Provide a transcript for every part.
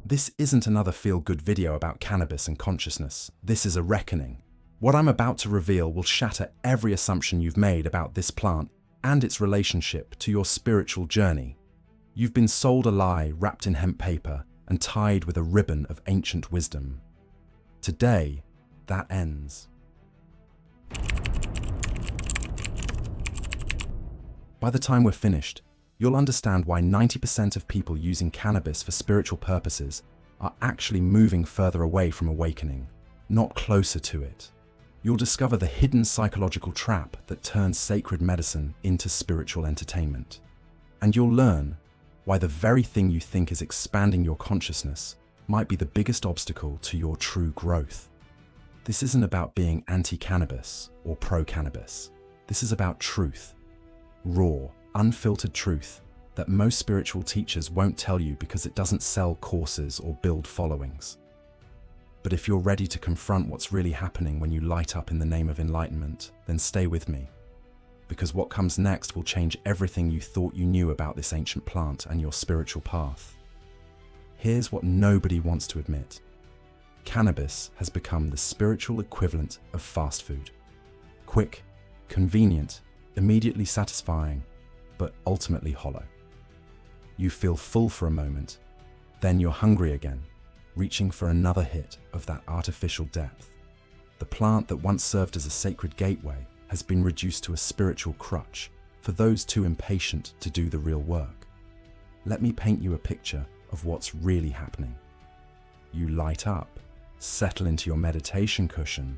This isn't another feel-good video about cannabis and consciousness. This is a reckoning. What I'm about to reveal will shatter every assumption you've made about this plant and its relationship to your spiritual journey. You've been sold a lie wrapped in hemp paper and tied with a ribbon of ancient wisdom. Today, that ends. By the time we're finished, you'll understand why 90% of people using cannabis for spiritual purposes are actually moving further away from awakening, not closer to it. You'll discover the hidden psychological trap that turns sacred medicine into spiritual entertainment. And you'll learn why the very thing you think is expanding your consciousness might be the biggest obstacle to your true growth. This isn't about being anti-cannabis or pro-cannabis. This is about truth. Raw, unfiltered truth that most spiritual teachers won't tell you because it doesn't sell courses or build followings. But if you're ready to confront what's really happening when you light up in the name of enlightenment, then stay with me. Because what comes next will change everything you thought you knew about this ancient plant and your spiritual path. Here's what nobody wants to admit. Cannabis has become the spiritual equivalent of fast food. Quick, convenient, immediately satisfying, but ultimately hollow. You feel full for a moment, then you're hungry again, reaching for another hit of that artificial depth. The plant that once served as a sacred gateway has been reduced to a spiritual crutch for those too impatient to do the real work. Let me paint you a picture of what's really happening. You light up, settle into your meditation cushion,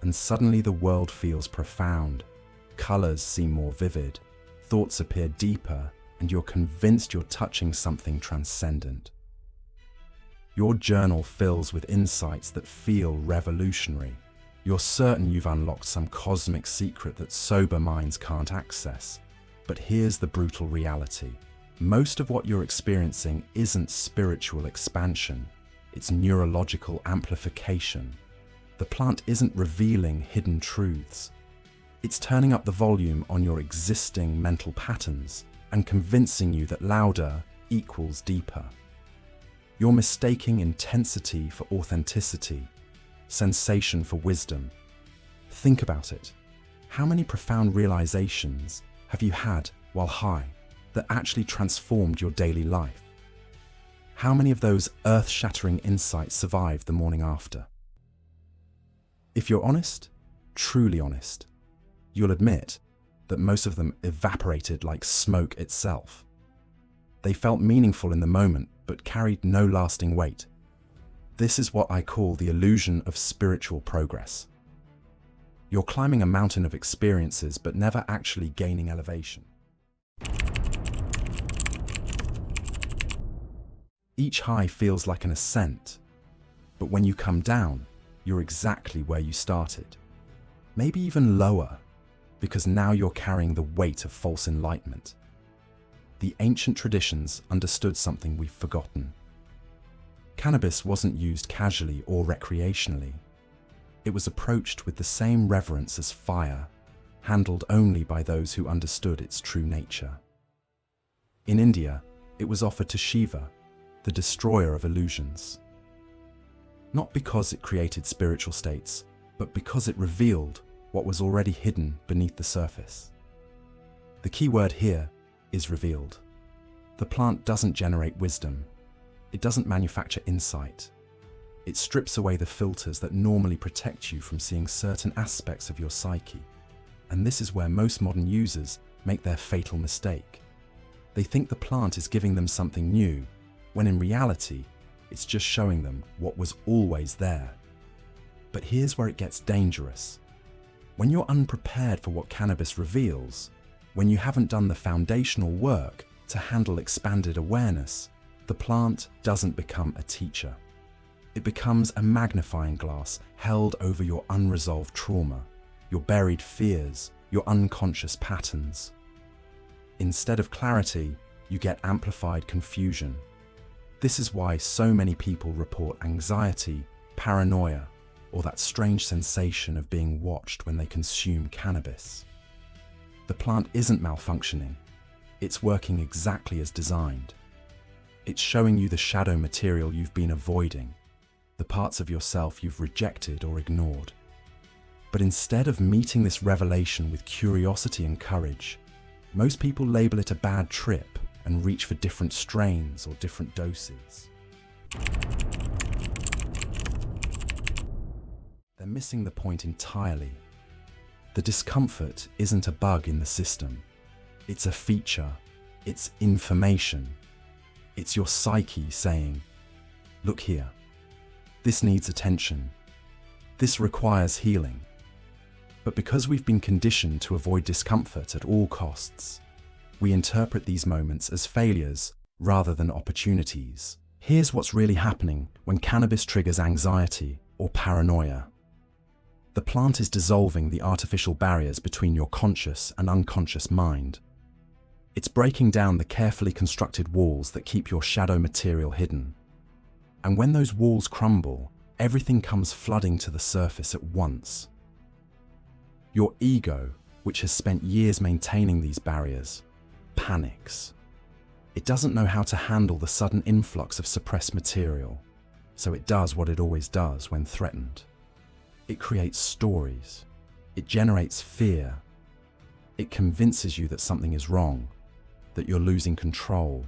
and suddenly the world feels profound. Colors seem more vivid, thoughts appear deeper, and you're convinced you're touching something transcendent. Your journal fills with insights that feel revolutionary. You're certain you've unlocked some cosmic secret that sober minds can't access. But here's the brutal reality. Most of what you're experiencing isn't spiritual expansion, it's neurological amplification. The plant isn't revealing hidden truths. It's turning up the volume on your existing mental patterns and convincing you that louder equals deeper. You're mistaking intensity for authenticity, sensation for wisdom. Think about it. How many profound realizations have you had while high that actually transformed your daily life? How many of those earth-shattering insights survived the morning after? If you're honest, truly honest, you'll admit that most of them evaporated like smoke itself. They felt meaningful in the moment, but carried no lasting weight. This is what I call the illusion of spiritual progress. You're climbing a mountain of experiences, but never actually gaining elevation. Each high feels like an ascent, but when you come down, you're exactly where you started. Maybe even lower, because now you're carrying the weight of false enlightenment. The ancient traditions understood something we've forgotten. Cannabis wasn't used casually or recreationally. It was approached with the same reverence as fire, handled only by those who understood its true nature. In India, it was offered to Shiva, the destroyer of illusions. Not because it created spiritual states, but because it revealed what was already hidden beneath the surface. The key word here is revealed. The plant doesn't generate wisdom. It doesn't manufacture insight. It strips away the filters that normally protect you from seeing certain aspects of your psyche. And this is where most modern users make their fatal mistake. They think the plant is giving them something new, when in reality, it's just showing them what was always there. But here's where it gets dangerous. When you're unprepared for what cannabis reveals, when you haven't done the foundational work to handle expanded awareness, the plant doesn't become a teacher. It becomes a magnifying glass held over your unresolved trauma, your buried fears, your unconscious patterns. Instead of clarity, you get amplified confusion. This is why so many people report anxiety, paranoia, or that strange sensation of being watched when they consume cannabis. The plant isn't malfunctioning. It's working exactly as designed. It's showing you the shadow material you've been avoiding, the parts of yourself you've rejected or ignored. But instead of meeting this revelation with curiosity and courage, most people label it a bad trip and reach for different strains or different doses. They're missing the point entirely. The discomfort isn't a bug in the system. It's a feature. It's information. It's your psyche saying, "Look here. This needs attention. This requires healing." But because we've been conditioned to avoid discomfort at all costs, we interpret these moments as failures rather than opportunities. Here's what's really happening when cannabis triggers anxiety or paranoia. The plant is dissolving the artificial barriers between your conscious and unconscious mind. It's breaking down the carefully constructed walls that keep your shadow material hidden. And when those walls crumble, everything comes flooding to the surface at once. Your ego, which has spent years maintaining these barriers, panics. It doesn't know how to handle the sudden influx of suppressed material, so it does what it always does when threatened. It creates stories. It generates fear. It convinces you that something is wrong, that you're losing control,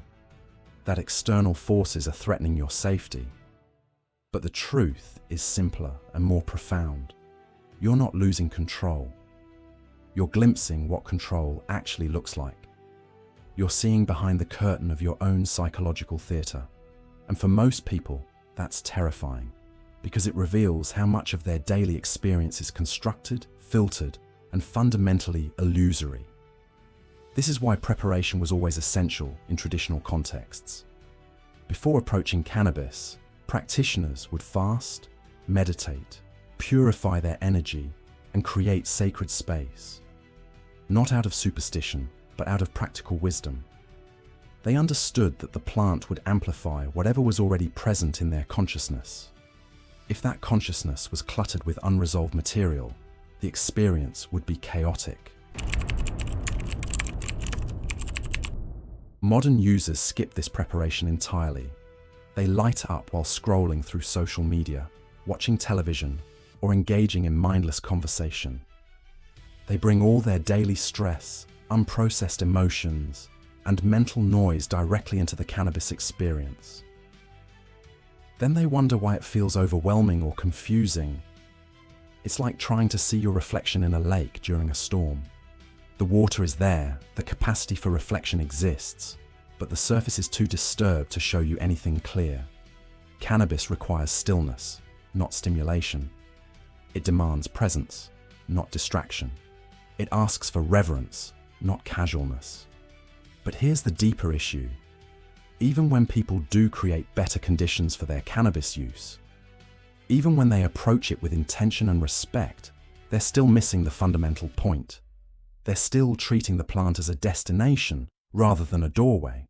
that external forces are threatening your safety. But the truth is simpler and more profound. You're not losing control. You're glimpsing what control actually looks like. You're seeing behind the curtain of your own psychological theatre. And for most people, that's terrifying, because it reveals how much of their daily experience is constructed, filtered, and fundamentally illusory. This is why preparation was always essential in traditional contexts. Before approaching cannabis, practitioners would fast, meditate, purify their energy, and create sacred space. Not out of superstition, but out of practical wisdom. They understood that the plant would amplify whatever was already present in their consciousness. If that consciousness was cluttered with unresolved material, the experience would be chaotic. Modern users skip this preparation entirely. They light up while scrolling through social media, watching television, or engaging in mindless conversation. They bring all their daily stress, unprocessed emotions, and mental noise directly into the cannabis experience. Then they wonder why it feels overwhelming or confusing. It's like trying to see your reflection in a lake during a storm. The water is there, the capacity for reflection exists, but the surface is too disturbed to show you anything clear. Cannabis requires stillness, not stimulation. It demands presence, not distraction. It asks for reverence, not casualness. But here's the deeper issue. Even when people do create better conditions for their cannabis use, even when they approach it with intention and respect, they're still missing the fundamental point. They're still treating the plant as a destination rather than a doorway.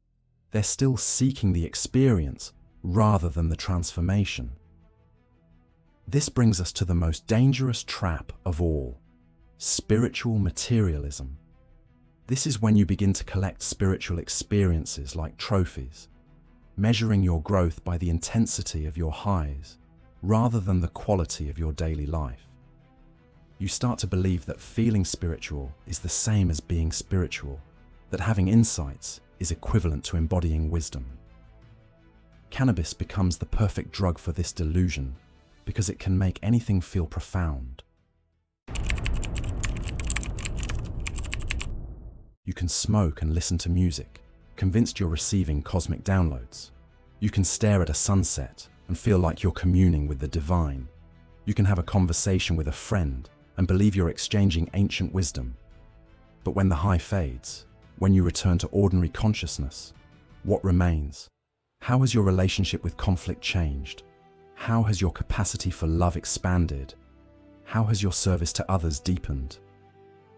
They're still seeking the experience rather than the transformation. This brings us to the most dangerous trap of all: spiritual materialism. This is when you begin to collect spiritual experiences like trophies, measuring your growth by the intensity of your highs rather than the quality of your daily life. You start to believe that feeling spiritual is the same as being spiritual, that having insights is equivalent to embodying wisdom. Cannabis becomes the perfect drug for this delusion because it can make anything feel profound. You can smoke and listen to music, convinced you're receiving cosmic downloads. You can stare at a sunset and feel like you're communing with the divine. You can have a conversation with a friend and believe you're exchanging ancient wisdom. But when the high fades, when you return to ordinary consciousness, what remains? How has your relationship with conflict changed? How has your capacity for love expanded? How has your service to others deepened?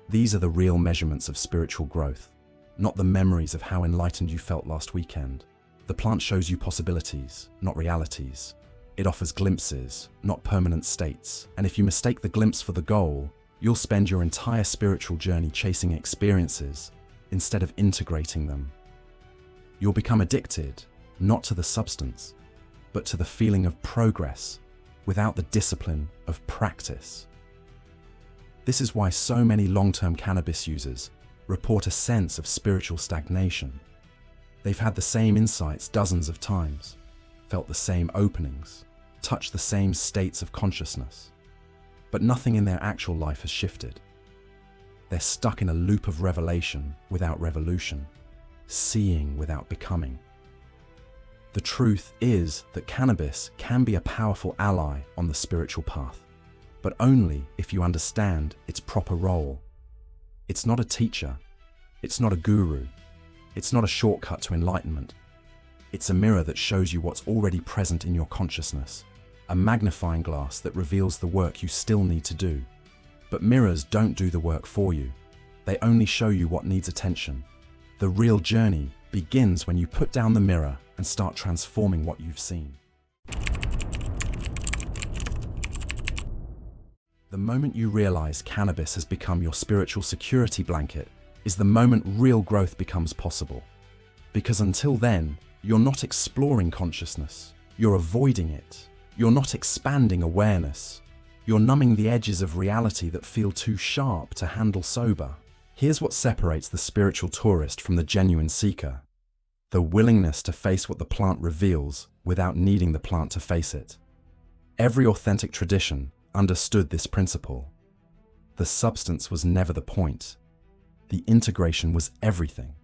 These are the real measurements of spiritual growth, not the memories of how enlightened you felt last weekend. The plant shows you possibilities, not realities. It offers glimpses, not permanent states. And if you mistake the glimpse for the goal, you'll spend your entire spiritual journey chasing experiences instead of integrating them. You'll become addicted, not to the substance, but to the feeling of progress without the discipline of practice. This is why so many long-term cannabis users report a sense of spiritual stagnation. They've had the same insights dozens of times, felt the same openings, touched the same states of consciousness, but nothing in their actual life has shifted. They're stuck in a loop of revelation without revolution, seeing without becoming. The truth is that cannabis can be a powerful ally on the spiritual path, but only if you understand its proper role. It's not a teacher, it's not a guru, it's not a shortcut to enlightenment. It's a mirror that shows you what's already present in your consciousness, a magnifying glass that reveals the work you still need to do. But mirrors don't do the work for you. They only show you what needs attention. The real journey begins when you put down the mirror and start transforming what you've seen. The moment you realize cannabis has become your spiritual security blanket is the moment real growth becomes possible. Because until then, you're not exploring consciousness, you're avoiding it. You're not expanding awareness. You're numbing the edges of reality that feel too sharp to handle sober. Here's what separates the spiritual tourist from the genuine seeker: the willingness to face what the plant reveals without needing the plant to face it. Every authentic tradition understood this principle. The substance was never the point. The integration was everything.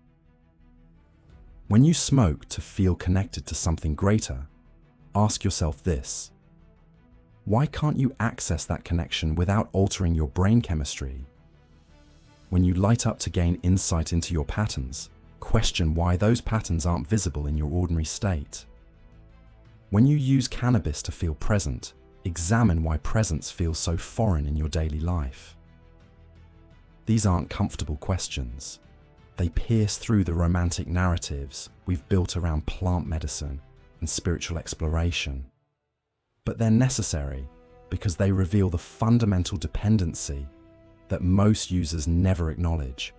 When you smoke to feel connected to something greater, ask yourself this: why can't you access that connection without altering your brain chemistry? When you light up to gain insight into your patterns, question why those patterns aren't visible in your ordinary state. When you use cannabis to feel present, examine why presence feels so foreign in your daily life. These aren't comfortable questions. They pierce through the romantic narratives we've built around plant medicine and spiritual exploration. But they're necessary because they reveal the fundamental dependency that most users never acknowledge.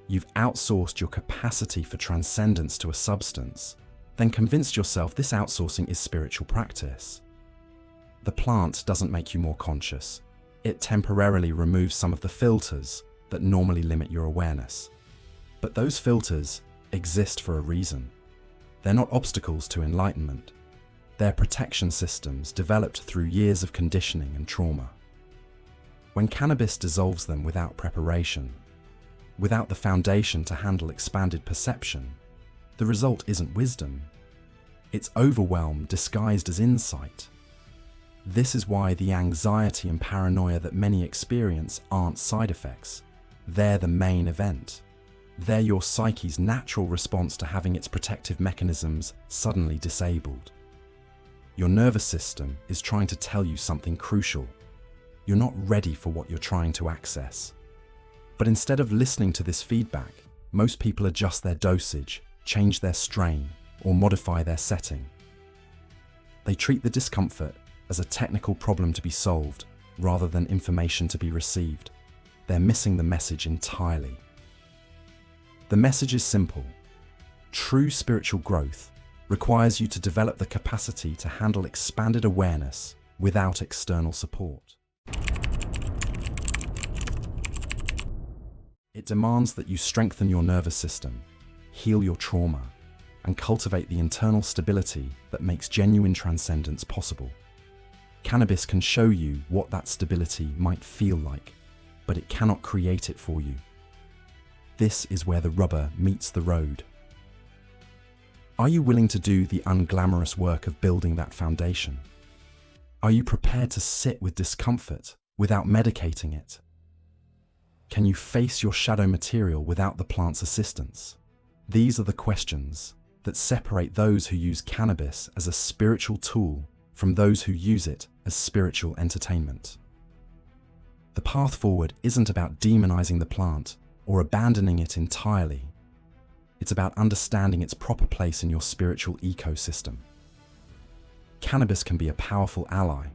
You've outsourced your capacity for transcendence to a substance, then convinced yourself this outsourcing is spiritual practice. The plant doesn't make you more conscious. It temporarily removes some of the filters that normally limit your awareness. But those filters exist for a reason. They're not obstacles to enlightenment. They're protection systems developed through years of conditioning and trauma. When cannabis dissolves them without preparation, without the foundation to handle expanded perception, the result isn't wisdom. It's overwhelm disguised as insight. This is why the anxiety and paranoia that many experience aren't side effects. They're the main event. They're your psyche's natural response to having its protective mechanisms suddenly disabled. Your nervous system is trying to tell you something crucial. You're not ready for what you're trying to access. But instead of listening to this feedback, most people adjust their dosage, change their strain, or modify their setting. They treat the discomfort as a technical problem to be solved rather than information to be received. They're missing the message entirely. The message is simple. True spiritual growth requires you to develop the capacity to handle expanded awareness without external support. It demands that you strengthen your nervous system, heal your trauma, and cultivate the internal stability that makes genuine transcendence possible. Cannabis can show you what that stability might feel like, but it cannot create it for you. This is where the rubber meets the road. Are you willing to do the unglamorous work of building that foundation? Are you prepared to sit with discomfort without medicating it? Can you face your shadow material without the plant's assistance? These are the questions that separate those who use cannabis as a spiritual tool from those who use it as spiritual entertainment. The path forward isn't about demonizing the plant or abandoning it entirely. It's about understanding its proper place in your spiritual ecosystem. Cannabis can be a powerful ally,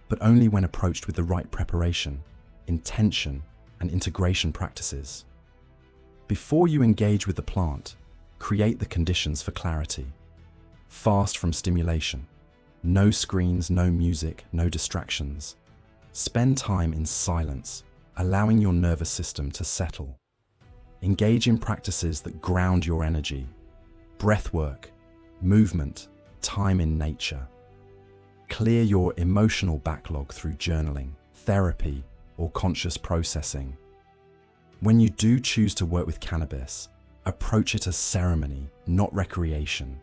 but only when approached with the right preparation, intention, and integration practices. Before you engage with the plant, Create the conditions for clarity. Fast from stimulation. No screens, no music, no distractions. Spend time in silence, allowing your nervous system to settle. Engage in practices that ground your energy. Breath work, movement, time in nature. Clear your emotional backlog through journaling, therapy, or conscious processing. When you do choose to work with cannabis, approach it as ceremony, not recreation.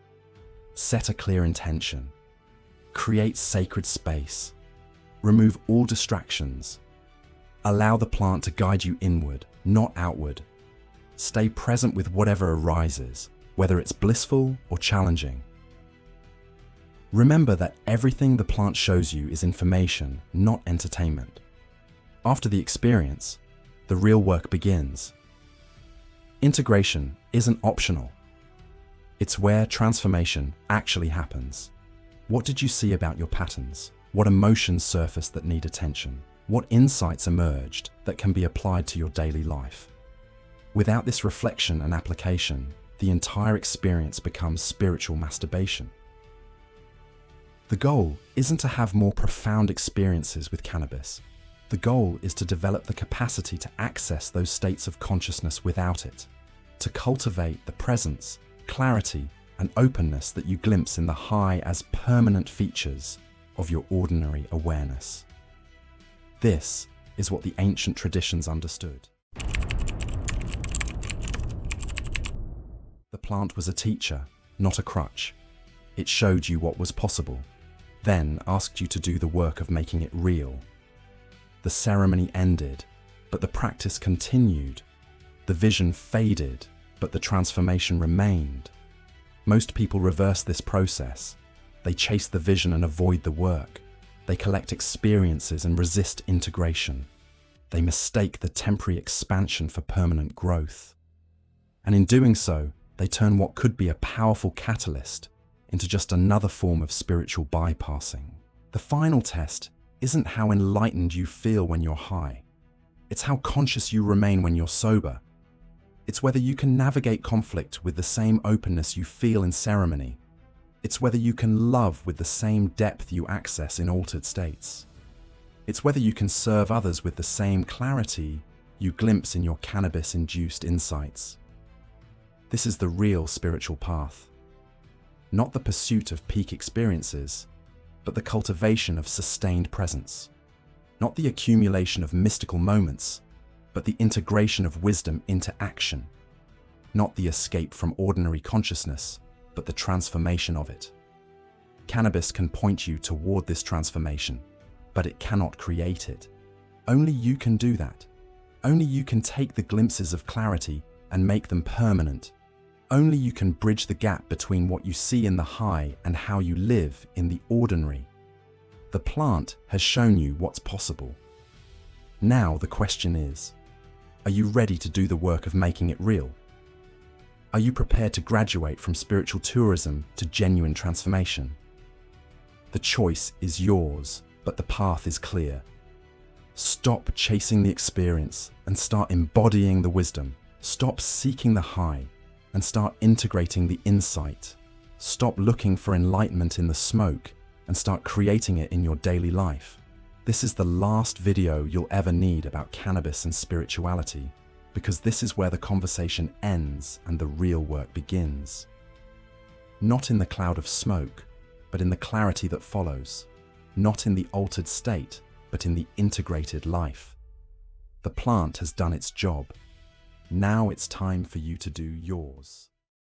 Set a clear intention. Create sacred space. Remove all distractions. Allow the plant to guide you inward, not outward. Stay present with whatever arises, whether it's blissful or challenging. Remember that everything the plant shows you is information, not entertainment. After the experience, the real work begins. Integration isn't optional. It's where transformation actually happens. What did you see about your patterns? What emotions surfaced that need attention? What insights emerged that can be applied to your daily life? Without this reflection and application, the entire experience becomes spiritual masturbation. The goal isn't to have more profound experiences with cannabis. The goal is to develop the capacity to access those states of consciousness without it, to cultivate the presence, clarity, and openness that you glimpse in the high as permanent features of your ordinary awareness. This is what the ancient traditions understood. The plant was a teacher, not a crutch. It showed you what was possible, then asked you to do the work of making it real. The ceremony ended, but the practice continued. The vision faded, but the transformation remained. Most people reverse this process. They chase the vision and avoid the work. They collect experiences and resist integration. They mistake the temporary expansion for permanent growth. And in doing so, they turn what could be a powerful catalyst into just another form of spiritual bypassing. The final test isn't how enlightened you feel when you're high. It's how conscious you remain when you're sober. It's whether you can navigate conflict with the same openness you feel in ceremony. It's whether you can love with the same depth you access in altered states. It's whether you can serve others with the same clarity you glimpse in your cannabis-induced insights. This is the real spiritual path. Not the pursuit of peak experiences, but the cultivation of sustained presence. Not the accumulation of mystical moments, but the integration of wisdom into action. Not the escape from ordinary consciousness, but the transformation of it. Cannabis can point you toward this transformation, but it cannot create it. Only you can do that. Only you can take the glimpses of clarity and make them permanent. Only you can bridge the gap between what you see in the high and how you live in the ordinary. The plant has shown you what's possible. Now the question is, are you ready to do the work of making it real? Are you prepared to graduate from spiritual tourism to genuine transformation? The choice is yours, but the path is clear. Stop chasing the experience and start embodying the wisdom. Stop seeking the high and start integrating the insight. Stop looking for enlightenment in the smoke and start creating it in your daily life. This is the last video you'll ever need about cannabis and spirituality, because this is where the conversation ends and the real work begins. Not in the cloud of smoke, but in the clarity that follows. Not in the altered state, but in the integrated life. The plant has done its job. Now it's time for you to do yours.